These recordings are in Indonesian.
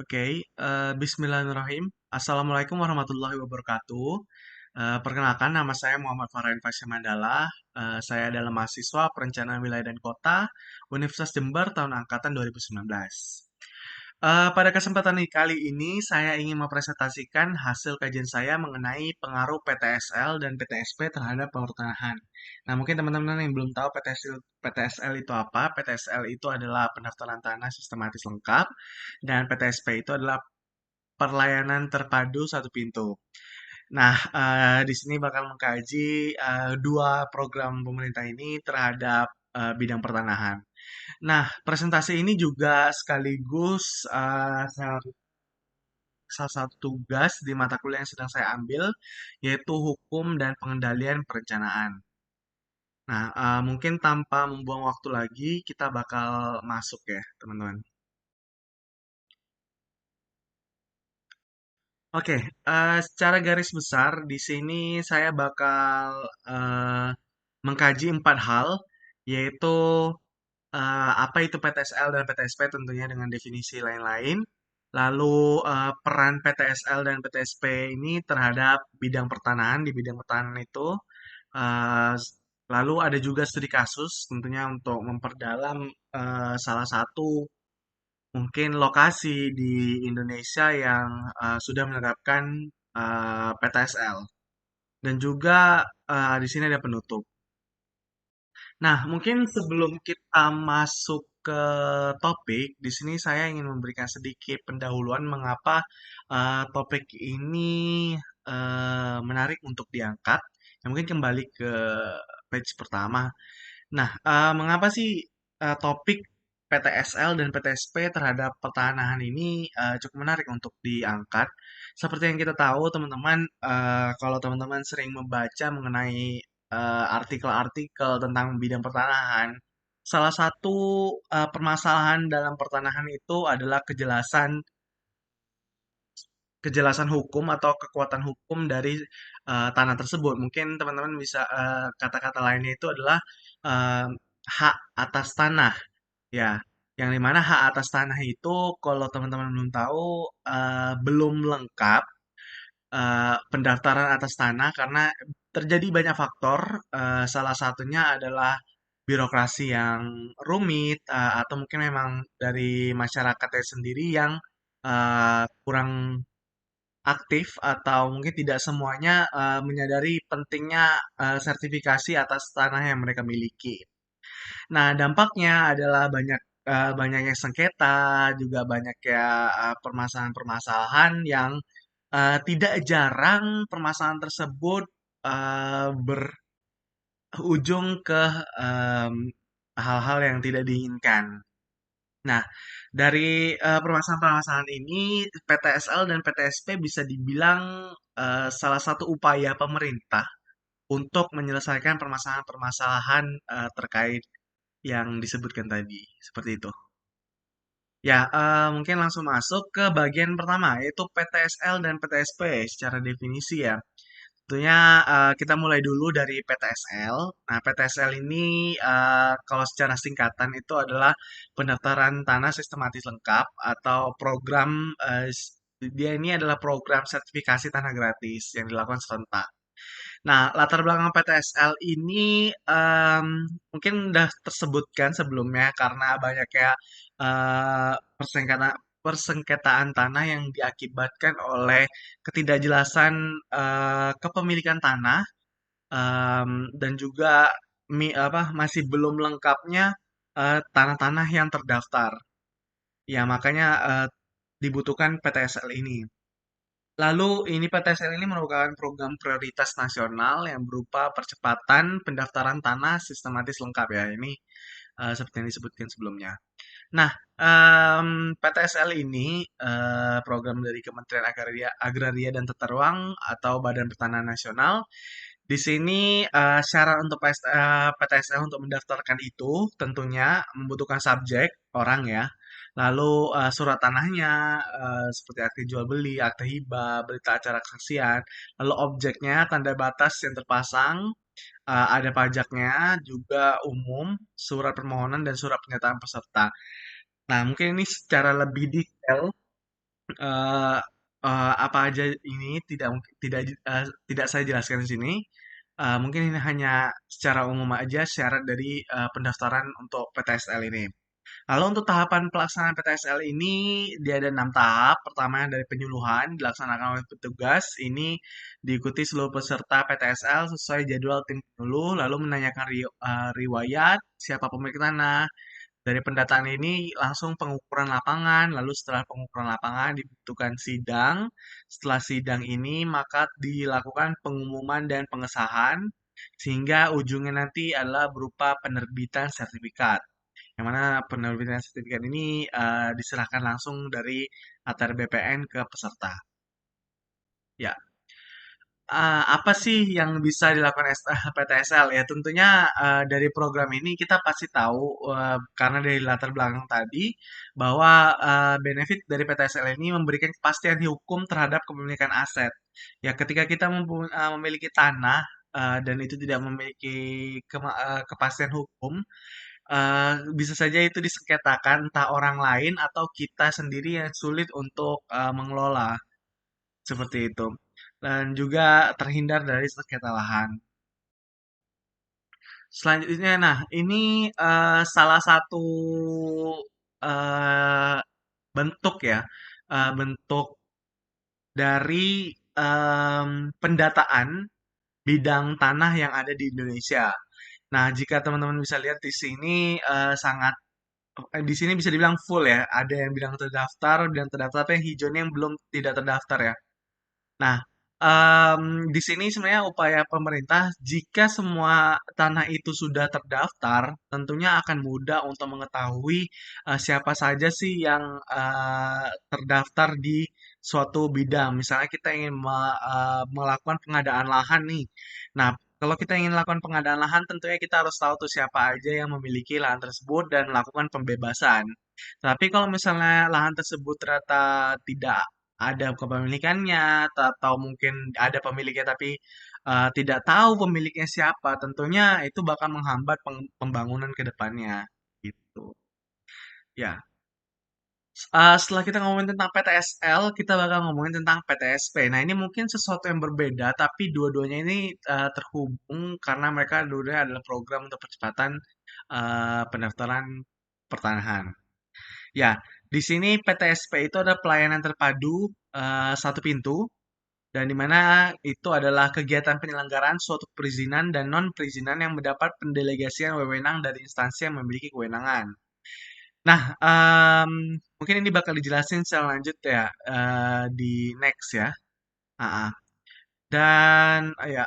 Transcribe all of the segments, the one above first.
Oke, Bismillahirrahmanirrahim. Assalamualaikum warahmatullahi wabarakatuh. Perkenalkan, nama saya Muhammad Farhan Fasya Mandala. Saya adalah mahasiswa Perencanaan Wilayah dan Kota Universitas Jember tahun angkatan 2019. Pada kesempatan kali ini, saya ingin mempresentasikan hasil kajian saya mengenai pengaruh PTSL dan PTSP terhadap pertanahan. Nah, mungkin teman-teman yang belum tahu PTSL itu apa? PTSL itu adalah pendaftaran tanah sistematis lengkap, dan PTSP itu adalah pelayanan terpadu satu pintu. Nah, di sini bakal mengkaji dua program pemerintah ini terhadap bidang pertanahan. Nah, presentasi ini juga sekaligus salah satu tugas di mata kuliah yang sedang saya ambil, yaitu Hukum dan Pengendalian Perencanaan. Nah, mungkin tanpa membuang waktu lagi, kita bakal masuk ya, teman-teman. Oke, secara garis besar di sini saya bakal eh, mengkaji empat hal, yaitu apa itu PTSL dan PTSP tentunya dengan definisi lain-lain. Lalu peran PTSL dan PTSP ini terhadap bidang pertanahan di bidang pertanahan itu. eh, Lalu ada juga studi kasus tentunya untuk memperdalam salah satu mungkin lokasi di Indonesia yang sudah menerapkan PTSL. Dan juga di sini ada penutup. Nah, mungkin sebelum kita masuk ke topik, di sini saya ingin memberikan sedikit pendahuluan mengapa topik ini menarik untuk diangkat. Ya, mungkin kembali ke page pertama. Nah, mengapa sih topik PTSL dan PTSP terhadap pertanahan ini cukup menarik untuk diangkat? Seperti yang kita tahu, teman-teman, kalau teman-teman sering membaca mengenai artikel-artikel tentang bidang pertanahan, salah satu permasalahan dalam pertanahan itu adalah kejelasan kejelasan hukum atau kekuatan hukum dari tanah tersebut. Mungkin teman-teman bisa kata-kata lainnya itu adalah eh, hak atas tanah, ya. Yang dimana hak atas tanah itu, kalau teman-teman belum tahu, belum lengkap pendaftaran atas tanah karena terjadi banyak faktor. Salah satunya adalah birokrasi yang rumit, atau mungkin memang dari masyarakatnya sendiri yang kurang aktif atau mungkin tidak semuanya menyadari pentingnya sertifikasi atas tanah yang mereka miliki. Nah, dampaknya adalah banyaknya sengketa, juga banyaknya permasalahan-permasalahan yang tidak jarang permasalahan tersebut berujung ke em, hal-hal yang tidak diinginkan. Nah, dari permasalahan-permasalahan ini, PTSL dan PTSP bisa dibilang salah satu upaya pemerintah untuk menyelesaikan permasalahan-permasalahan terkait yang disebutkan tadi, seperti itu. Ya, mungkin langsung masuk ke bagian pertama, yaitu PTSL dan PTSP secara definisi ya. Tentunya kita mulai dulu dari PTSL. Nah, PTSL ini kalau secara singkatan itu adalah pendaftaran tanah sistematis lengkap atau program dia ini adalah program sertifikasi tanah gratis yang dilakukan serentak. Nah, latar belakang PTSL ini mungkin udah tersebutkan sebelumnya karena banyaknya persengketaan tanah yang diakibatkan oleh ketidakjelasan kepemilikan tanah dan juga masih belum lengkapnya tanah-tanah yang terdaftar. Ya, makanya dibutuhkan PTSL ini. Lalu ini PTSL ini merupakan program prioritas nasional yang berupa percepatan pendaftaran tanah sistematis lengkap ya. Ini seperti yang disebutkan sebelumnya. Nah, PTSL ini program dari Kementerian Agraria dan Tata Ruang atau Badan Pertanahan Nasional. Di sini syarat untuk PTSL untuk mendaftarkan itu tentunya membutuhkan subjek orang ya. Lalu surat tanahnya seperti akte jual beli, akte hibah, berita acara kesaksian. Lalu objeknya tanda batas yang terpasang, ada pajaknya juga umum, surat permohonan dan surat pernyataan peserta. Nah, mungkin ini secara lebih detail. eh apa aja ini tidak saya jelaskan di sini. Mungkin ini hanya secara umum aja syarat dari pendaftaran untuk PTSL ini. Lalu untuk tahapan pelaksanaan PTSL ini dia ada 6 tahap. Pertama dari penyuluhan dilaksanakan oleh petugas. Ini diikuti seluruh peserta PTSL sesuai jadwal tim penyuluh, lalu menanyakan riwayat, siapa pemilik tanah. Dari pendataan ini langsung pengukuran lapangan, lalu setelah pengukuran lapangan dibutuhkan sidang. Setelah sidang ini maka dilakukan pengumuman dan pengesahan sehingga ujungnya nanti adalah berupa penerbitan sertifikat. Yang mana penerbitan sertifikat ini diserahkan langsung dari ATR BPN ke peserta. Ya, apa sih yang bisa dilakukan PTSL? Ya tentunya dari program ini kita pasti tahu karena dari latar belakang tadi bahwa benefit dari PTSL ini memberikan kepastian hukum terhadap kepemilikan aset. Ya ketika kita memiliki tanah dan itu tidak memiliki kepastian hukum, bisa saja itu disengketakan entah orang lain atau kita sendiri yang sulit untuk mengelola. Seperti itu. Dan juga terhindar dari sengketa lahan. Selanjutnya, nah ini salah satu eh, bentuk ya, bentuk dari pendataan bidang tanah yang ada di Indonesia. Nah, jika teman-teman bisa lihat di sini di sini bisa dibilang full ya. Ada yang bilang terdaftar, dan terdaftar, tapi yang hijaunya yang belum tidak terdaftar ya. Nah, di sini sebenarnya upaya pemerintah jika semua tanah itu sudah terdaftar, tentunya akan mudah untuk mengetahui siapa saja sih yang terdaftar di suatu bidang. Misalnya kita ingin melakukan pengadaan lahan nih. Nah, kalau kita ingin melakukan pengadaan lahan, tentunya kita harus tahu tuh siapa aja yang memiliki lahan tersebut dan melakukan pembebasan. Tapi kalau misalnya lahan tersebut ternyata tidak ada kepemilikannya atau mungkin ada pemiliknya tapi tidak tahu pemiliknya siapa, tentunya itu bakal menghambat pembangunan ke depannya gitu. Ya, setelah kita ngomongin tentang PTSL, kita bakal ngomongin tentang PTSP. Nah, ini mungkin sesuatu yang berbeda, tapi dua-duanya ini terhubung karena mereka dua-duanya adalah program untuk percepatan pendaftaran pertanahan. Ya, di sini PTSP itu ada pelayanan terpadu satu pintu dan di mana itu adalah kegiatan penyelenggaraan suatu perizinan dan non perizinan yang mendapat pendelegasian wewenang dari instansi yang memiliki kewenangan. Nah, mungkin ini bakal dijelasin secara lanjut ya di next ya. Ah, ah. Dan ya,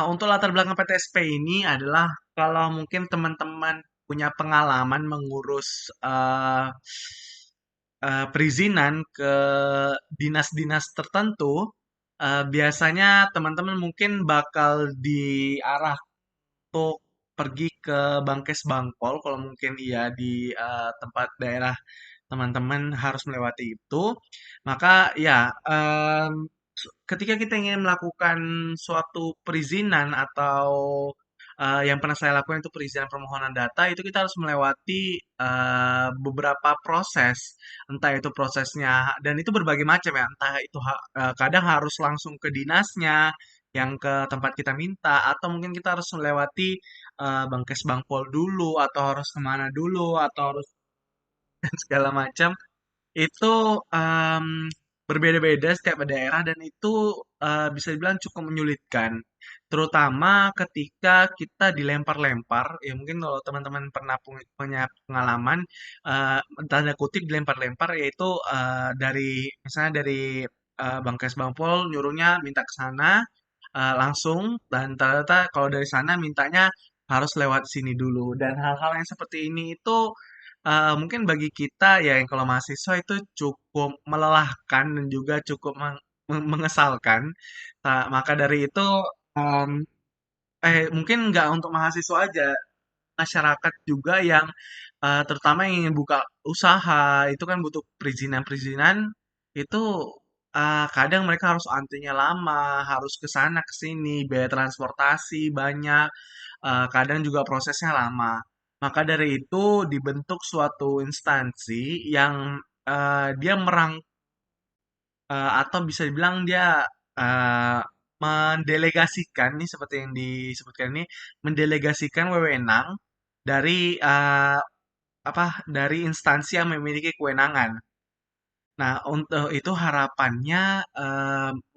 untuk latar belakang PTSP ini adalah kalau mungkin teman-teman punya pengalaman mengurus perizinan ke dinas-dinas tertentu, biasanya teman-teman mungkin bakal diarah untuk pergi ke Bangkes Bangpol kalau mungkin iya di tempat daerah teman-teman harus melewati itu. Maka ya, ketika kita ingin melakukan suatu perizinan atau yang pernah saya lakukan itu perizinan permohonan data, itu kita harus melewati beberapa proses, entah itu prosesnya dan itu berbagai macam ya, entah itu kadang harus langsung ke dinasnya, yang ke tempat kita minta, atau mungkin kita harus melewati Bangkes Bangpol dulu, atau harus kemana dulu, atau harus segala macam. Itu berbeda-beda setiap daerah dan itu bisa dibilang cukup menyulitkan. Terutama ketika kita dilempar-lempar, ya mungkin kalau teman-teman pernah punya pengalaman tanda kutip dilempar-lempar yaitu misalnya dari Bangkes Bangpol nyuruhnya minta ke sana langsung dan ternyata kalau dari sana mintanya harus lewat sini dulu dan hal-hal yang seperti ini itu mungkin bagi kita ya yang kalau mahasiswa itu cukup melelahkan dan juga cukup mengesalkan. Maka dari itu, em, mungkin nggak untuk mahasiswa aja, masyarakat juga yang terutama yang ingin buka usaha itu kan butuh perizinan-perizinan itu kadang mereka harus antrinya lama, harus ke sana ke sini, biaya transportasi banyak, kadang juga prosesnya lama. Maka dari itu dibentuk suatu instansi yang dia merangkum atau bisa dibilang dia eh, mendelegasikan nih seperti yang disebutkan ini mendelegasikan wewenang dari apa dari instansi yang memiliki kewenangan. Nah, untuk itu harapannya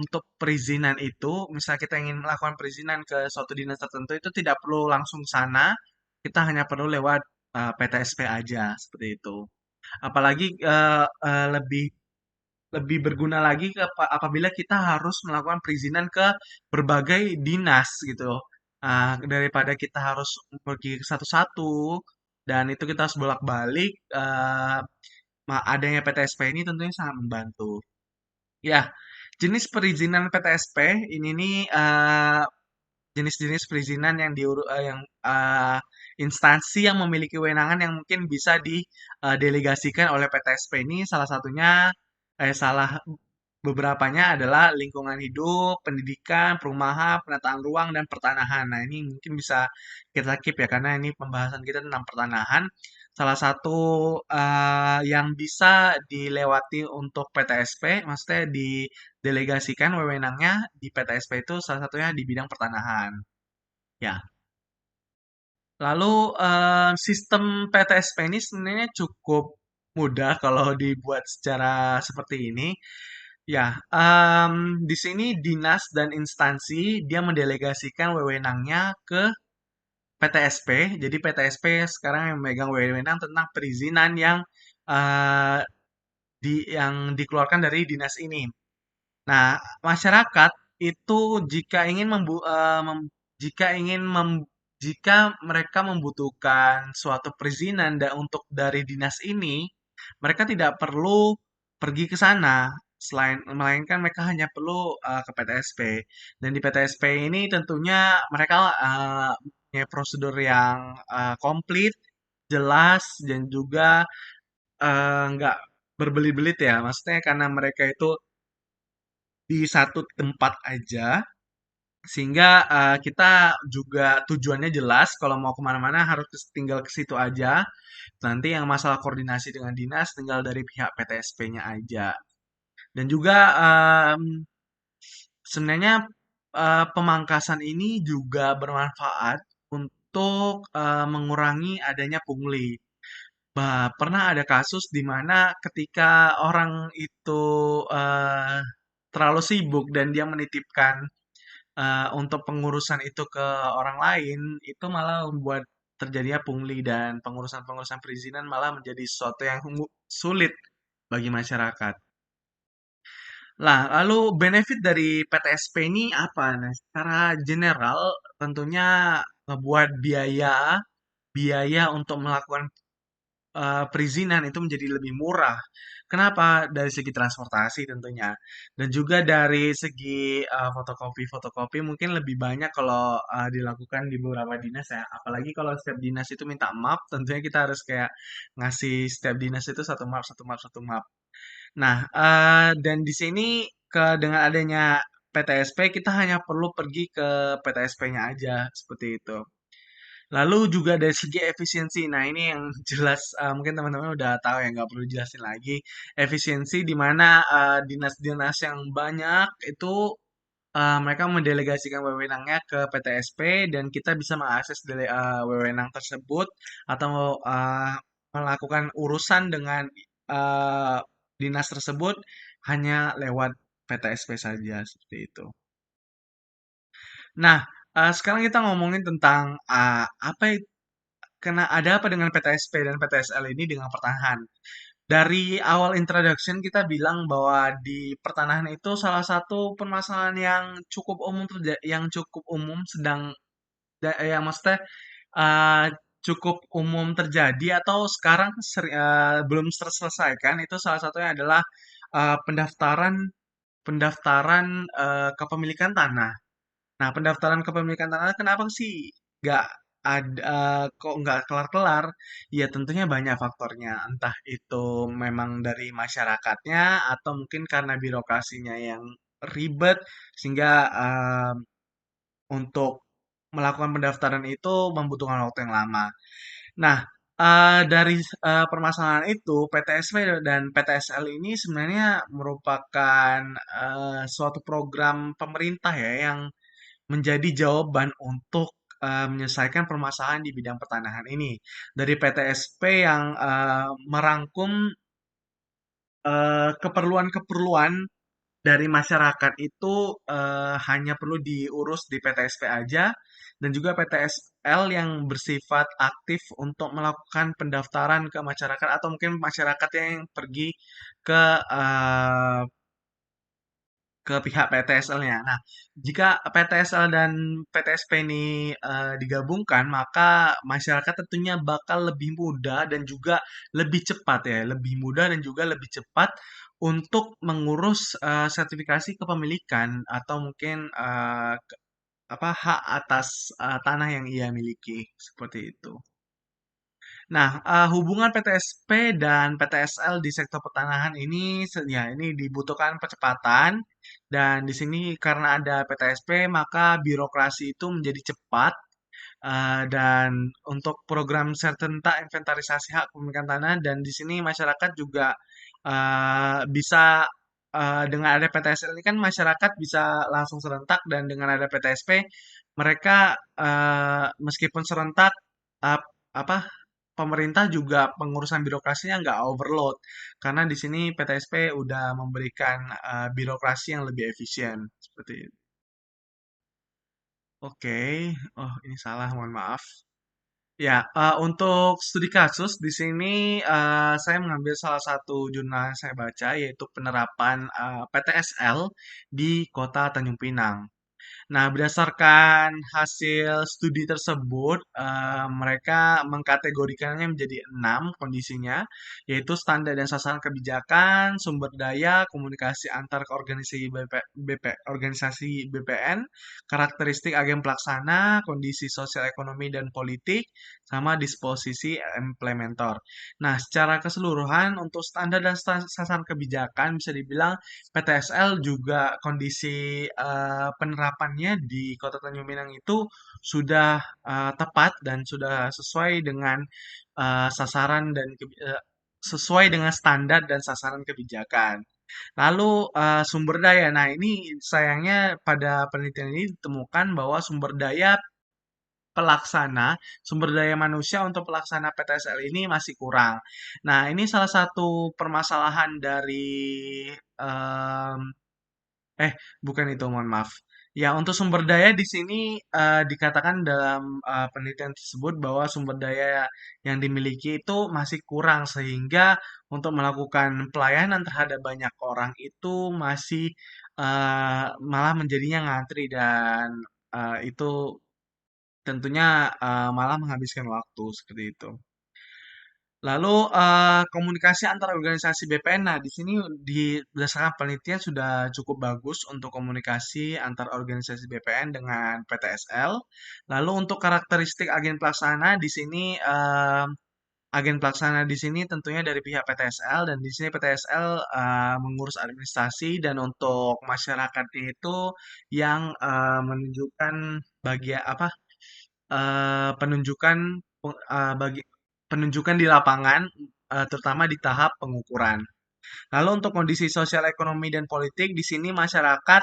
untuk perizinan itu, misal kita ingin melakukan perizinan ke suatu dinas tertentu itu tidak perlu langsung sana, kita hanya perlu lewat PTSP aja seperti itu. Apalagi lebih lebih berguna lagi apabila kita harus melakukan perizinan ke berbagai dinas gitu. Daripada kita harus pergi ke satu-satu dan itu kita harus bolak-balik, adanya PTSP ini tentunya sangat membantu. Ya, jenis perizinan PTSP ini nih jenis-jenis perizinan yang yang instansi yang memiliki kewenangan yang mungkin bisa didelegasikan oleh PTSP ini salah satunya salah beberapanya adalah lingkungan hidup, pendidikan, perumahan, penataan ruang dan pertanahan. Nah, ini mungkin bisa kita skip ya karena ini pembahasan kita tentang pertanahan. Salah satu yang bisa dilewati untuk PTSP, maksudnya didelegasikan wewenangnya di PTSP itu salah satunya di bidang pertanahan. Ya, lalu sistem PTSP ini sebenarnya cukup mudah kalau dibuat secara seperti ini. Ya, di sini dinas dan instansi dia mendelegasikan wewenangnya ke PTSP. Jadi PTSP sekarang yang memegang wewenang tentang perizinan eh, yang dikeluarkan dari dinas ini. Nah, masyarakat itu jika ingin jika ingin jika mereka membutuhkan suatu perizinan untuk dari dinas ini, mereka tidak perlu pergi ke sana. Melainkan mereka hanya perlu ke PTSP. Dan di PTSP ini tentunya mereka punya prosedur yang komplit, jelas dan juga nggak berbelit-belit ya. Maksudnya karena mereka itu di satu tempat aja, sehingga kita juga tujuannya jelas, kalau mau kemana-mana harus tinggal ke situ aja. Nanti yang masalah koordinasi dengan dinas tinggal dari pihak PTSP-nya aja. Dan juga sebenarnya pemangkasan ini juga bermanfaat untuk mengurangi adanya pungli. Pernah ada kasus di mana ketika orang itu eh, terlalu sibuk dan dia menitipkan untuk pengurusan itu ke orang lain, itu malah membuat terjadinya pungli dan pengurusan-pengurusan perizinan malah menjadi sesuatu yang sulit bagi masyarakat. Lah, lalu benefit dari PTSP ini apa? Nah, secara general tentunya ngebuat biaya biaya untuk melakukan perizinan itu menjadi lebih murah. Kenapa? Dari segi transportasi tentunya. Dan juga dari segi fotokopi-fotokopi mungkin lebih banyak kalau dilakukan di beberapa dinas ya. Apalagi kalau setiap dinas itu minta map, tentunya kita harus kayak ngasih setiap dinas itu satu map, satu map, satu map. Nah, dan di sini dengan adanya PTSP kita hanya perlu pergi ke PTSP-nya aja seperti itu. Lalu juga dari segi efisiensi, nah ini yang jelas mungkin teman-teman udah tahu ya nggak perlu jelasin lagi. Efisiensi di mana dinas-dinas yang banyak itu mereka mendelegasikan wewenangnya ke PTSP dan kita bisa mengakses wewenang tersebut atau melakukan urusan dengan eh, dinas tersebut hanya lewat PTSP saja seperti itu. Nah, sekarang kita ngomongin tentang ada apa dengan PTSP dan PTSL ini dengan pertanahan. Dari awal introduction kita bilang bahwa di pertanahan itu salah satu permasalahan yang cukup umum yang maksudnya uh, cukup umum terjadi atau sekarang belum terselesaikan itu salah satunya adalah pendaftaran pendaftaran kepemilikan tanah. Nah, pendaftaran kepemilikan tanah kenapa sih nggak kok nggak kelar-kelar? Ya tentunya banyak faktornya. Entah itu memang dari masyarakatnya atau mungkin karena birokrasinya yang ribet sehingga untuk melakukan pendaftaran itu membutuhkan waktu yang lama. Nah, Dari permasalahan itu, PTSP dan PTSL ini sebenarnya merupakan suatu program pemerintah ya yang menjadi jawaban untuk menyelesaikan permasalahan di bidang pertanahan ini. Dari PTSP yang merangkum keperluan-keperluan dari masyarakat itu hanya perlu diurus di PTSP aja dan juga PTSL yang bersifat aktif untuk melakukan pendaftaran ke masyarakat atau mungkin masyarakat yang pergi ke eh, pihak PTSL-nya. Nah, jika PTSL dan PTSP ini digabungkan, maka masyarakat tentunya bakal lebih mudah dan juga lebih cepat ya, lebih mudah dan juga lebih cepat untuk mengurus sertifikasi kepemilikan atau mungkin apa hak atas tanah yang ia miliki seperti itu. Nah, hubungan PTSP dan PTSL di sektor pertanahan ini, ya ini dibutuhkan percepatan dan di sini karena ada PTSP maka birokrasi itu menjadi cepat dan untuk program serta inventarisasi hak kepemilikan tanah dan di sini masyarakat juga bisa dengan ada PTSL ini kan masyarakat bisa langsung serentak dan dengan ada PTSP mereka meskipun serentak uh, apa pemerintah juga pengurusan birokrasinya nggak overload karena di sini PTSP udah memberikan birokrasi yang lebih efisien seperti itu. Oke, oh ini salah, mohon maaf. Ya, untuk studi kasus di sini saya mengambil salah satu jurnal yang saya baca yaitu penerapan PTSL di Kota Tanjung Pinang. Nah, berdasarkan hasil studi tersebut, mereka mengkategorikannya menjadi 6 kondisinya, yaitu standar dan sasaran kebijakan, sumber daya, komunikasi antar organisasi BPN, karakteristik agen pelaksana, kondisi sosial ekonomi dan politik, sama disposisi implementer. Nah, secara keseluruhan untuk standar dan sasaran kebijakan bisa dibilang PTSL juga kondisi penerapannya di Kota Tanjung Pinang itu sudah tepat dan sudah sesuai dengan sasaran dan sesuai dengan standar dan sasaran kebijakan. Lalu sumber daya. Nah, ini sayangnya pada penelitian ini ditemukan bahwa sumber daya pelaksana, sumber daya manusia untuk pelaksana PTSL ini masih kurang. Nah, ini salah satu permasalahan dari em, Eh, bukan itu, mohon maaf. Ya, untuk sumber daya di sini dikatakan dalam penelitian tersebut bahwa sumber daya yang dimiliki itu masih kurang sehingga untuk melakukan pelayanan terhadap banyak orang itu masih malah menjadinya ngantri dan itu tentunya malah menghabiskan waktu seperti itu. Lalu komunikasi antar organisasi BPN. Nah, di sini berdasarkan penelitian sudah cukup bagus untuk komunikasi antar organisasi BPN dengan PTSL. Lalu untuk karakteristik agen pelaksana di sini agen pelaksana di sini tentunya dari pihak PTSL dan di sini PTSL mengurus administrasi dan untuk masyarakat itu yang menunjukkan bagian apa penunjukan bagi penunjukan di lapangan, terutama di tahap pengukuran. Lalu untuk kondisi sosial ekonomi dan politik di sini masyarakat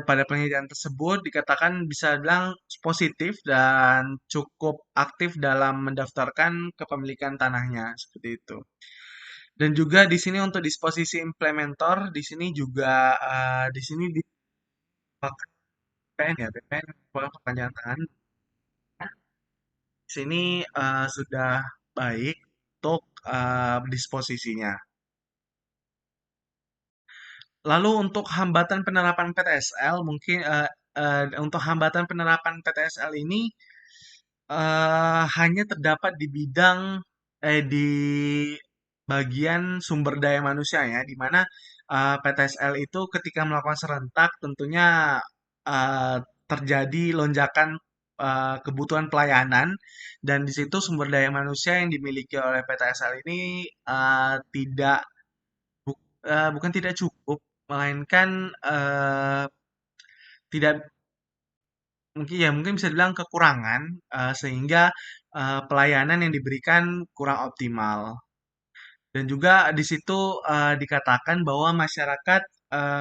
pada penelitian tersebut dikatakan bisa bilang positif dan cukup aktif dalam mendaftarkan kepemilikan tanahnya seperti itu. Dan juga di sini untuk disposisi implementer di sini juga di sini dipakai BPN ya BPN perpanjangan tangan sini sudah baik untuk disposisinya. Lalu untuk hambatan penerapan PTSL mungkin untuk hambatan penerapan PTSL ini hanya terdapat di bidang di bagian sumber daya manusia ya, di mana PTSL itu ketika melakukan serentak tentunya eh, terjadi lonjakan kebutuhan pelayanan dan di situ sumber daya manusia yang dimiliki oleh PTSL ini tidak bukan tidak cukup, melainkan tidak mungkin bisa dibilang kekurangan, sehingga pelayanan yang diberikan kurang optimal. Dan juga di situ dikatakan bahwa masyarakat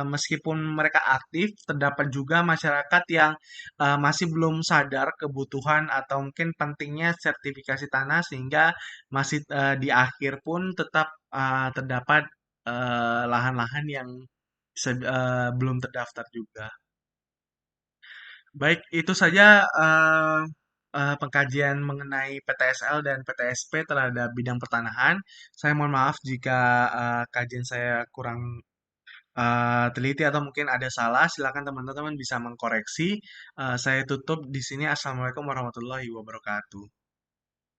meskipun mereka aktif, terdapat juga masyarakat yang masih belum sadar kebutuhan atau mungkin pentingnya sertifikasi tanah sehingga masih di akhir pun tetap terdapat lahan-lahan yang belum terdaftar juga. Baik, itu saja pengkajian mengenai PTSL dan PTSP terhadap bidang pertanahan. Saya mohon maaf jika kajian saya kurang teliti atau mungkin ada salah. Silakan teman-teman bisa mengkoreksi. Saya tutup di sini. Assalamualaikum warahmatullahi wabarakatuh.